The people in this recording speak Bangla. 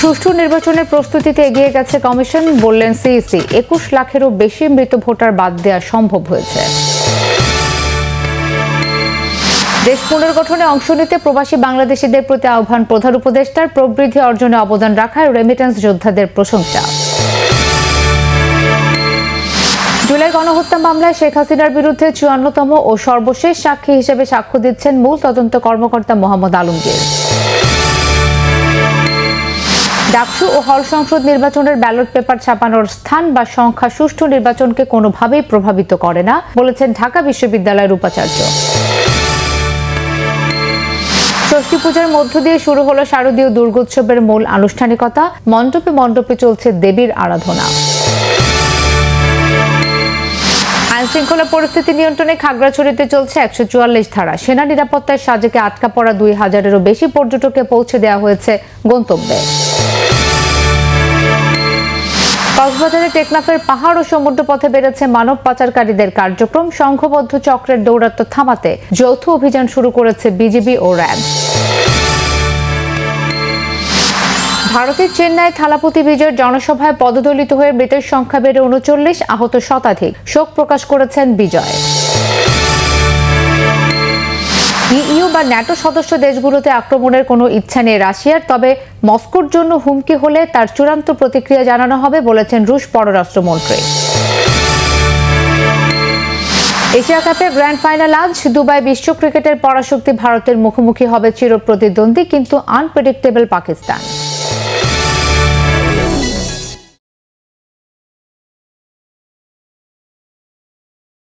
সুষ্ঠু নির্বাচনের প্রস্তুতিতে এগিয়ে গেছে কমিশন, বললেন সিইসি। ২১ লাখেরও বেশি মৃত ভোটার বাদ দেওয়া সম্ভব হয়েছে। দেশ পুনর্গঠনে অংশ নিতে প্রবাসী বাংলাদেশিদের প্রতি আহ্বান প্রধান উপদেষ্টার। প্রবৃদ্ধি অর্জনে অবদান রাখায় রেমিটেন্স যোদ্ধাদের প্রশংসা। জুলাই গণহত্যা মামলায় শেখ হাসিনার বিরুদ্ধে ৫৪তম ও সর্বশেষ সাক্ষী হিসেবে সাক্ষ্য দিচ্ছেন মূল তদন্ত কর্মকর্তা মোহাম্মদ আলমগীর। ডাকসু ও হল সংসদ নির্বাচনের ব্যালট পেপার ছাপানোর স্থান বা সংখ্যা সুষ্ঠু নির্বাচনকে কোনোভাবেই প্রভাবিত করে না, বলেছেন ঢাকা বিশ্ববিদ্যালয়ের উপাচার্য। ষষ্ঠী পূজার মধ্য দিয়ে শুরু হলো শারদীয় দুর্গোৎসবের মূল আনুষ্ঠানিকতা। মণ্ডপে মণ্ডপে চলছে দেবীর আরাধনা। আইনশৃঙ্খলা পরিস্থিতি নিয়ন্ত্রণে খাগড়াছড়িতে চলছে ১৪৪ ধারা। সেনা নিরাপত্তায় সাজেকে আটকা পড়া ২,০০০-এরও বেশি পর্যটককে পৌঁছে দেওয়া হয়েছে গন্তব্যে। কক্সবাজারের টেকনাফের পাহাড় ও সমুদ্র পথে বেড়েছে মানব পাচারকারীদের কার্যক্রম। সংঘবদ্ধ চক্রের দৌরাত্ম্য থামাতে যৌথ অভিযান শুরু করেছে বিজিবি ও র্যাব। ভারতের চেন্নাই থালাপতি বিজয়ের জনসভায় পদদলিত হয়ে মৃতের সংখ্যা বেড়ে ৩৯, আহত শতাধিক। শোক প্রকাশ করেছেন বিজয়। ইইউ বা ন্যাটো সদস্য দেশগুলোতে আক্রমণের কোনো ইচ্ছা নেই রাশিয়ার, তবে মস্কোর জন্য হুমকি হলে তার চূড়ান্ত প্রতিক্রিয়া জানানো হবে, বলেছেন রুশ পররাষ্ট্রমন্ত্রী। এশিয়া কাপের গ্র্যান্ড ফাইনাল আজ। দুবাই বিশ্ব ক্রিকেটের পরাশক্তি ভারতের মুখোমুখি হবে চিরপ্রতিদ্বন্দ্বী কিন্তু আনপ্রেডিক্টেবল পাকিস্তান।